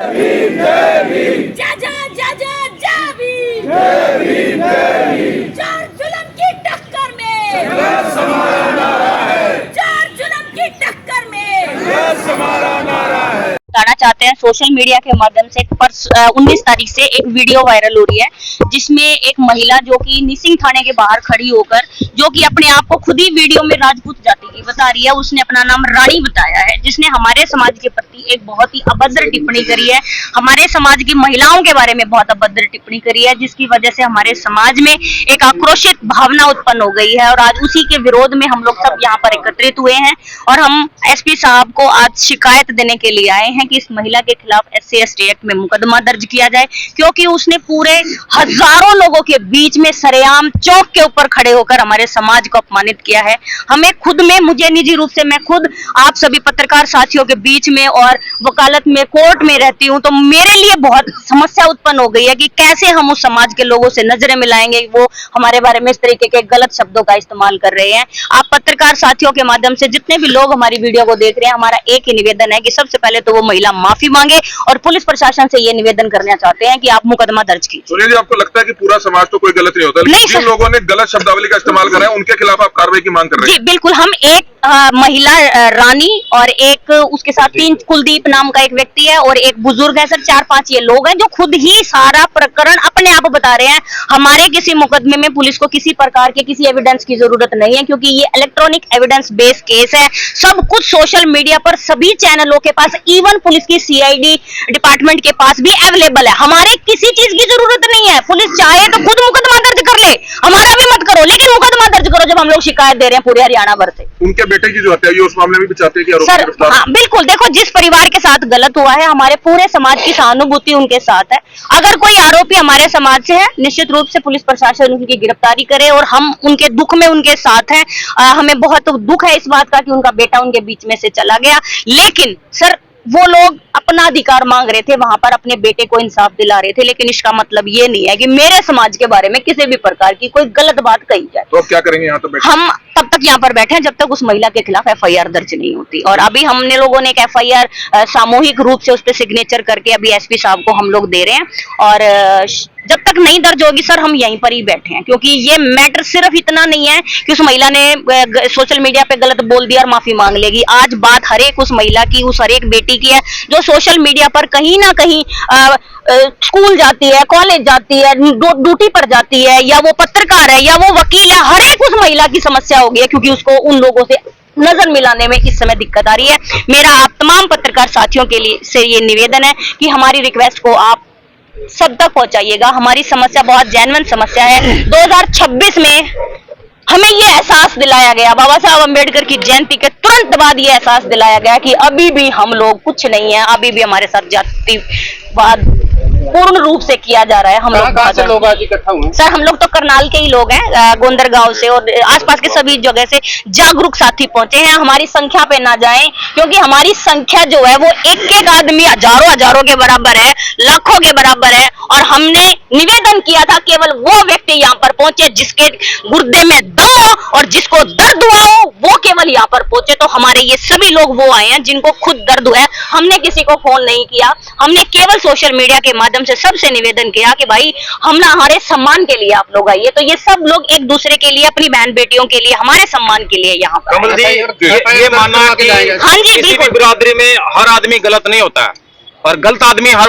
भीम जय भीम जय जय जय जय जय भीम जय भीम जय भीम। चार जुल्म की टक्कर में संघर्ष हमारा नारा है। चार जुल्म की टक्कर में संघर्ष हमारा नारा है। बताना चाहते हैं सोशल मीडिया के माध्यम से 19 तारीख से एक वीडियो वायरल हो रही है जिसमें एक महिला जो कि निसिंग थाने के बाहर खड़ी होकर जो कि अपने आप को खुद ही वीडियो में राजपूत जाति की बता रही है। उसने अपना नाम रानी बताया है, जिसने हमारे समाज के प्रति एक बहुत ही अभद्र टिप्पणी करी है, हमारे समाज की महिलाओं के बारे में बहुत अभद्र टिप्पणी करी है, जिसकी वजह से हमारे समाज में एक आक्रोशित भावना उत्पन्न हो गई है। और आज उसी के विरोध में हम लोग सब यहाँ पर एकत्रित हुए हैं और हम एसपी साहब को आज शिकायत देने के लिए आए हैं कि इस महिला के खिलाफ SC/ST एक्ट में मुकदमा दर्ज किया जाए, क्योंकि उसने पूरे हजारों लोगों के बीच में सरेआम चौक के ऊपर खड़े होकर हमारे समाज को अपमानित किया है। हमें खुद में, मुझे निजी रूप से, मैं खुद आप सभी पत्रकार साथियों के बीच में और वकालत में कोर्ट में रहती हूं, तो मेरे लिए बहुत समस्या उत्पन्न हो गई है कि कैसे हम उस समाज के लोगों से नजरें मिलाएंगे वो हमारे बारे में इस तरीके के गलत शब्दों का इस्तेमाल कर रहे हैं। आप पत्रकार साथियों के माध्यम से जितने भी लोग हमारी वीडियो को देख रहे हैं, हमारा एक ही निवेदन है कि सबसे पहले तो वो महिला माफी मांगे और पुलिस प्रशासन से ये निवेदन करना चाहते हैं कि आप मुकदमा दर्ज कीजिए। सोनिया जी, आपको लगता है कि पूरा समाज तो कोई गलत नहीं होता, नहीं, जिन लोगों ने गलत शब्दावली का इस्तेमाल करा है उनके खिलाफ आप कार्रवाई की मांग कर रहे हैं? जी बिल्कुल, हम एक महिला रानी और एक उसके साथ 3 कुलदीप नाम का एक व्यक्ति है और एक बुजुर्ग है, सर 4-5 ये लोग हैं जो खुद ही सारा प्रकरण अपने आप बता रहे हैं। हमारे किसी मुकदमे में पुलिस को किसी प्रकार के किसी एविडेंस की जरूरत नहीं है, क्योंकि ये इलेक्ट्रॉनिक एविडेंस बेस्ड केस है। सब कुछ सोशल मीडिया पर सभी चैनलों के पास, इवन पुलिस की CID डिपार्टमेंट के पास भी अवेलेबल है। हमारे किसी चीज की जरूरत नहीं है। पुलिस चाहे तो खुद मुकदमा दर्ज कर ले, हमारा भी मत करो, लेकिन मुकदमा दर्ज करो जब हम लोग शिकायत दे रहे हैं पूरे हरियाणा भर से। उनके बेटे की जो हत्या हुई उस मामले में भी चाहते हैं कि आरोपी सर गिरफ्तार? हाँ बिल्कुल, देखो जिस परिवार के साथ गलत हुआ है, हमारे पूरे समाज की सहानुभूति उनके साथ है। अगर कोई आरोपी हमारे समाज से है, निश्चित रूप से पुलिस प्रशासन उनकी गिरफ्तारी करे और हम उनके दुख में उनके साथ हैं। हमें बहुत दुख है इस बात का कि उनका बेटा उनके बीच में से चला गया, लेकिन सर वो लोग अपना अधिकार मांग रहे थे, वहां पर अपने बेटे को इंसाफ दिला रहे थे, लेकिन इसका मतलब ये नहीं है कि मेरे समाज के बारे में किसी भी प्रकार की कोई गलत बात कही जाए। तो अब क्या करेंगे यहाँ? तो हम तब तक यहाँ पर बैठे हैं जब तक उस महिला के खिलाफ FIR दर्ज नहीं होती। और अभी हमने लोगों ने एक FIR सामूहिक रूप से उस पर सिग्नेचर करके अभी SP साहब को हम लोग दे रहे हैं, और जब तक नहीं दर्ज होगी सर हम यहीं पर ही बैठे हैं, क्योंकि ये मैटर सिर्फ इतना नहीं है कि उस महिला ने सोशल मीडिया पे गलत बोल दिया और माफी मांग लेगी। आज बात हर एक उस महिला की, उस हर एक बेटी की है जो सोशल मीडिया पर कहीं ना कहीं स्कूल जाती है, कॉलेज जाती है, ड्यूटी पर जाती है, या वो पत्रकार है या वो वकील है। हर एक उस महिला की समस्या हो गई है, क्योंकि उसको उन लोगों से नजर मिलाने में इस समय दिक्कत आ रही है। मेरा आप तमाम पत्रकार साथियों के लिए से ये निवेदन है कि हमारी रिक्वेस्ट को आप सब तक पहुंचाइएगा। हमारी समस्या बहुत जेन्युइन समस्या है। 2026 में हमें ये एहसास दिलाया गया, बाबा साहब अम्बेडकर की जयंती के तुरंत बाद ये एहसास दिलाया गया कि अभी भी हम लोग कुछ नहीं है, अभी भी हमारे साथ जातिवाद पूर्ण रूप से किया जा रहा है। हम लोग लोग आज इकट्ठा हुए? सर हम लोग तो करनाल के ही लोग हैं, गोंदर गांव से और आसपास के सभी जगह से जागरूक साथी पहुंचे हैं। हमारी संख्या पे ना जाएं, क्योंकि हमारी संख्या जो है वो एक आदमी हजारों के बराबर है, लाखों के बराबर है। और हमने निवेदन किया था केवल वो व्यक्ति यहाँ पर पहुंचे जिसके गुर्दे में दम हो और जिसको दर्द हुआ हो, वो केवल यहाँ पर पहुंचे। तो हमारे ये सभी लोग वो आए हैं जिनको खुद दर्द हुआ है। हमने किसी को फोन नहीं किया, हमने केवल सोशल मीडिया के माध्यम से सबसे निवेदन किया कि भाई हमारे सम्मान के लिए आप लोग आइए। तो ये सब लोग एक दूसरे के लिए, अपनी बहन बेटियों के लिए, हमारे सम्मान के लिए यहाँ पर। कमल जी, ये मानना है कि हाँ जी, किसी भी बिरादरी में हर आदमी गलत नहीं होता है और गलत आदमी हर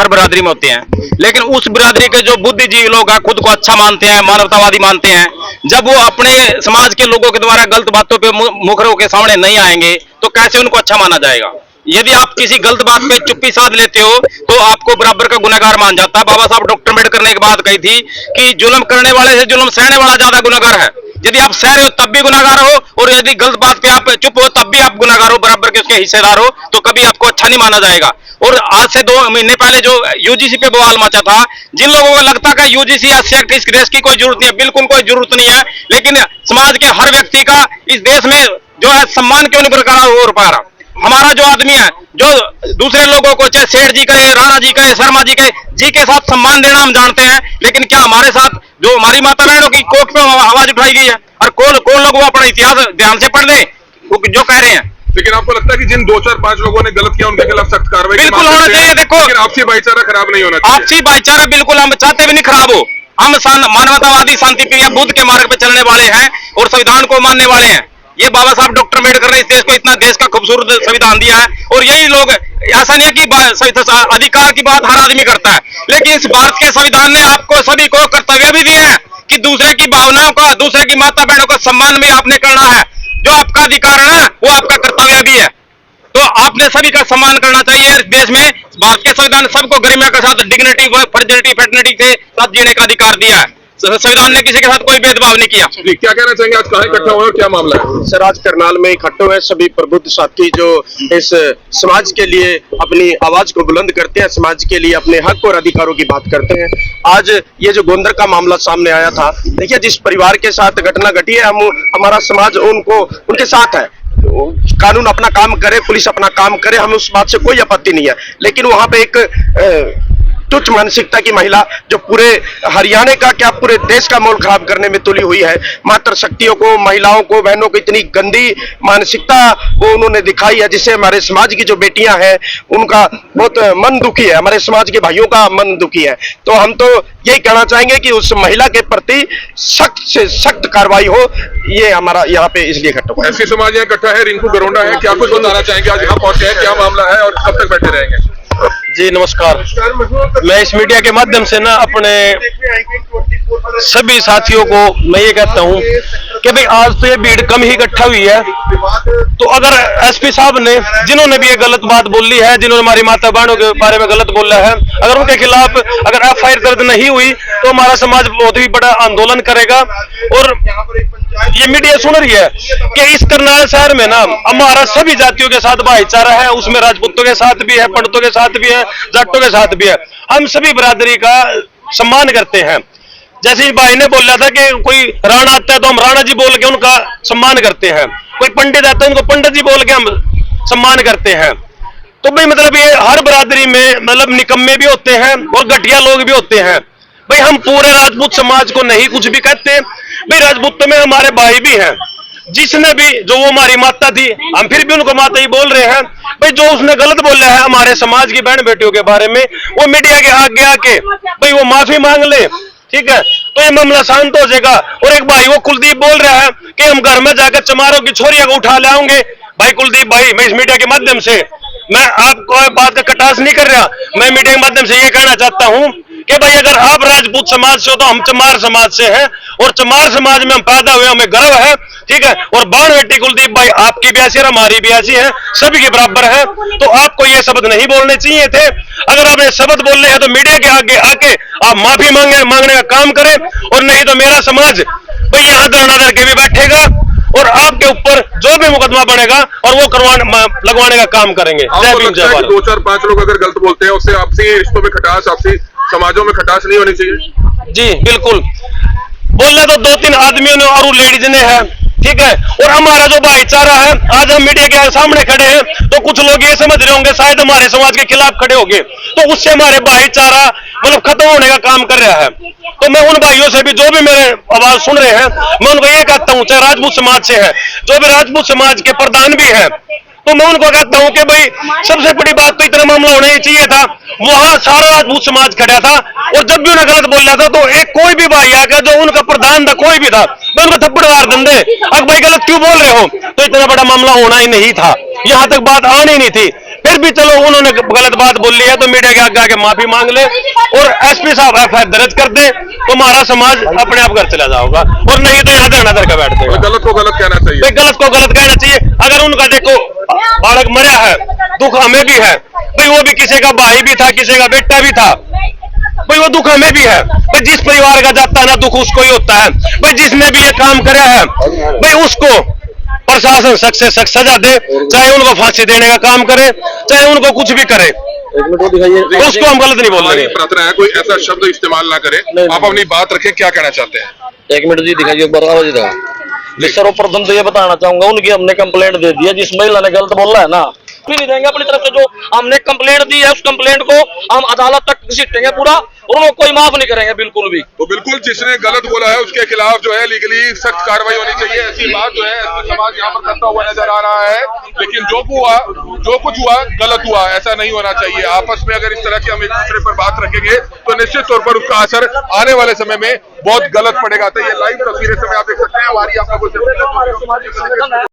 बिरादरी में होते हैं, लेकिन उस बिरादरी के जो बुद्धिजीवी लोग हैं, खुद को अच्छा मानते हैं, मानवतावादी मानते हैं, जब वो अपने समाज के लोगों के द्वारा गलत बातों पे मुखरों के सामने नहीं आएंगे तो कैसे उनको अच्छा माना जाएगा? यदि आप किसी गलत बात पे चुप्पी साध लेते हो तो आपको बराबर का गुनहगार मान जाता है। बाबा साहब डॉक्टर अम्बेडकर ने एक बात कही थी कि जुल्म करने वाले से जुल्म सहने वाला ज्यादा गुनहगार है। यदि आप सह रहे हो तब भी गुनहगार हो, और यदि गलत बात पे आप चुप हो तब भी आप गुनहगार हो, बराबर के उसके हिस्सेदार हो, तो कभी आपको अच्छा नहीं माना जाएगा। और आज से 2 महीने पहले जो UGC पे बवाल मचा था, जिन लोगों को लगता है UGC या SC इस देश की कोई जरूरत नहीं है, बिल्कुल कोई जरूरत नहीं है, लेकिन समाज के हर व्यक्ति का इस देश में जो है सम्मान क्यों नहीं बरकरार हो पा रहा? हमारा जो आदमी है जो दूसरे लोगों को चाहे सेठ जी कहे, राणा जी कहे, शर्मा जी कहे, जी के साथ सम्मान देना हम जानते हैं, लेकिन क्या हमारे साथ जो हमारी माता बहनों की कोख पे आवाज उठाई गई है? और कौन लोग वो अपना इतिहास ध्यान से पढ़ ले जो कह रहे हैं, लेकिन आपको लगता है कि जिन 2 4 5 लोगों ने गलत किया उनके खिलाफ सख्त कार्रवाई बिल्कुल होना चाहिए। देखो, लेकिन आपसी भाईचारा खराब नहीं होना चाहिए। आपसी भाईचारा बिल्कुल हम चाहते भी नहीं खराब हो। हम मानवतावादी शांति प्रिय बुद्ध के मार्ग पे चलने वाले हैं और संविधान को मानने वाले हैं। ये बाबा साहब डॉक्टर अम्बेडकर ने इस देश को इतना देश का खूबसूरत संविधान दिया है और यही लोग, ऐसा नहीं है कि अधिकार की बात हर आदमी करता है, लेकिन इस भारत के संविधान ने आपको सभी को कर्तव्य भी दिए हैं कि दूसरे की भावनाओं का, दूसरे की माता बहनों का सम्मान भी आपने करना है। जो आपका अधिकार है ना, वो आपका कर्तव्य भी है, तो आपने सभी का सम्मान करना चाहिए। इस देश में भारत के संविधान ने सबको गरिमा के साथ डिग्निटी, फर्जिलिटी, फेटर्निटी के साथ जीने का अधिकार दिया है। संविधान ने किसी के साथ कोई भेदभाव नहीं किया। जी, क्या कहना चाहेंगे, आज कहाँ इकट्ठा हुए और क्या मामला है? सर, आज करनाल में इकट्ठे हुए सभी प्रबुद्ध साथी जो इस समाज के लिए अपनी आवाज को बुलंद करते हैं, समाज के लिए अपने हक और अधिकारों की बात करते हैं। आज ये जो गोंदर का मामला सामने आया था, देखिए जिस परिवार के साथ घटना घटी है, हमारा समाज उनके साथ है। कानून अपना काम करे, पुलिस अपना काम करे, हमें उस बात से कोई आपत्ति नहीं है, लेकिन वहां पे एक तुच्छ मानसिकता की महिला जो पूरे हरियाणा का क्या पूरे देश का माहौल खराब करने में तुली हुई है, मातृ शक्तियों को, महिलाओं को, बहनों को इतनी गंदी मानसिकता वो उन्होंने दिखाई है, जिससे हमारे समाज की जो बेटियां हैं उनका बहुत मन दुखी है, हमारे समाज के भाइयों का मन दुखी है। तो हम तो यही कहना चाहेंगे कि उस महिला के प्रति सख्त से सख्त कार्रवाई हो, ये हमारा यहाँ पे इसलिए इकट्ठा हुआ है। ऐसी समाज यहाँ इकट्ठा है, रिंकू गरोंडा है, क्या कुछ बताना चाहेंगे, आज यहाँ पहुंचे हैं, क्या मामला है और कब तक बैठे रहेंगे? जी नमस्कार, मैं इस मीडिया के माध्यम से ना अपने सभी साथियों को मैं ये कहता हूँ कि भाई आज तो ये भीड़ कम ही इकट्ठा हुई है, तो अगर एसपी साहब ने जिन्होंने भी ये गलत बात बोली है, जिन्होंने हमारी माता बहनों के बारे में गलत बोला है, अगर उनके खिलाफ अगर एफआईआर दर्ज नहीं हुई तो हमारा समाज बहुत ही बड़ा आंदोलन करेगा। और ये मीडिया सुन रही है कि इस करनाल शहर में ना हमारा सभी जातियों के साथ भाईचारा है, उसमें राजपूतों के साथ भी है, पंडितों के साथ भी है, जाटों के साथ भी है, हम सभी बिरादरी का सम्मान करते हैं। जैसे भाई ने बोला था कि कोई राणा आता है तो हम राणा जी बोल के उनका सम्मान करते हैं, कोई पंडित आता है उनको पंडित जी बोल के हम सम्मान करते हैं। तो भाई मतलब ये हर बिरादरी में मतलब निकम्मे भी होते हैं और घटिया लोग भी होते हैं। भाई हम पूरे राजपूत समाज को नहीं कुछ भी कहते, भाई राजपूतों में हमारे भाई भी हैं, जिसने भी जो वो हमारी माता थी हम फिर भी उनको माता ही बोल रहे हैं। भाई जो उसने गलत बोला है हमारे समाज की बहन बेटियों के बारे में, वो मीडिया के आगे आके भाई वो माफी मांग ले, ठीक है, तो ये मामला शांत हो जाएगा। और एक भाई वो कुलदीप बोल रहा है कि हम घर में जाकर चमारों की छोरियों को उठा ले आएंगे। भाई कुलदीप भाई, मैं इस मीडिया के माध्यम से मैं आपको बात का कटाक्ष नहीं कर रहा, मैं मीडिया के माध्यम से ये कहना चाहता हूँ कि भाई अगर आप राजपूत समाज से हो तो हम चमार समाज से हैं और चमार समाज में हम पैदा हुए, हमें गर्व है, ठीक है। और बाण बेटी कुलदीप भाई आपकी भी ऐसी है, हमारी भी ऐसी है, सभी के बराबर है, तो आपको ये शब्द नहीं बोलने चाहिए थे। अगर आप ये शब्द बोल रहे हैं तो मीडिया के आगे आके आप माफी मांगने का काम करें, और नहीं तो मेरा समाज भाई यहाँ धरना करके भी बैठेगा और आपके ऊपर जो भी मुकदमा बनेगा और वो लगवाने का काम करेंगे। जय भीम जय भारत। 2 4 5 लोग अगर गलत बोलते हैं उससे आपसी रिश्तों में खटास, आपसी समाजों में खटास नहीं होनी चाहिए? जी बिल्कुल, बोलने तो 2-3 आदमियों ने और लेडीज ने है, ठीक है। और हमारा जो भाईचारा है, आज हम मीडिया के सामने खड़े हैं तो कुछ लोग ये समझ रहे होंगे शायद हमारे समाज के खिलाफ खड़े होंगे, तो उससे हमारे भाईचारा मतलब खत्म होने का काम कर रहा है। तो मैं उन भाइयों से भी जो भी मेरे आवाज सुन रहे हैं, मैं उनको ये कहता हूँ, चाहे राजपूत समाज से है, जो भी राजपूत समाज के प्रधान भी है, तो मैं उनको कहता हूं कि भाई सबसे बड़ी बात तो इतना मामला होना ही चाहिए था, वहां सारा राजपूत समाज खड़ा था और जब भी उन्हें गलत बोला था तो एक कोई भी भाई आकर जो उनका प्रधान था, कोई भी था, मैं उनको थप्पड़ मार देंगे, अब भाई गलत क्यों बोल रहे हो, तो इतना बड़ा मामला होना ही नहीं था, यहां तक बात आनी ही नहीं थी। फिर भी चलो उन्होंने गलत बात बोली है तो मीडिया के आगे आके माफी मांग ले और एसपी साहब एफआईआर दर्ज कर दे, तो हमारा समाज अपने आप घर चला जाओगा, और नहीं तो यहाँ धरना करके बैठ देगा। गलत को गलत कहना चाहिए, गलत को गलत कहना चाहिए। अगर उनका देखो बालक मरा है, दुख हमें भी है भाई, वो भी किसी का भाई भी था, किसी का बेटा भी था भाई, वो दुख हमें भी है भाई। जिस परिवार का जाता है ना दुख उसको ही होता है भाई। जिसने भी ये काम करा है भाई उसको प्रशासन सख्त से सख्त सजा दे, चाहे उनको फांसी देने का काम करे, चाहे उनको कुछ भी करे, उसको हम गलत नहीं बोल रहे। प्रार्थना है कोई ऐसा शब्द इस्तेमाल ना करे, आप अपनी बात रखें, क्या कहना चाहते हैं? 1 मिनट जी दिखाइए, बराबर जी। सर्वप्रथम तो ये बताना चाहूंगा, उनकी हमने कंप्लेंट दे दी है, जिस महिला ने गलत बोला है ना भी नहीं देंगे अपनी तरफ से। जो हमने कंप्लेंट दी है उस कंप्लेंट को हम अदालत तक घसीटेंगे पूरा, और उनको कोई माफ नहीं करेंगे बिल्कुल भी। तो बिल्कुल जिसने गलत बोला है उसके खिलाफ जो है लीगली सख्त कार्रवाई होनी चाहिए, ऐसी बात जो है समाज यहाँ पर करता हुआ नजर आ रहा है। लेकिन जो कुछ हुआ गलत हुआ, ऐसा नहीं होना चाहिए। आपस में अगर इस तरह की हम एक दूसरे पर बात रखेंगे तो निश्चित तौर पर उसका असर आने वाले समय में बहुत गलत पड़ेगा। तो ये लाइव तस्वीरें समय आप देख सकते हैं हमारी, आपका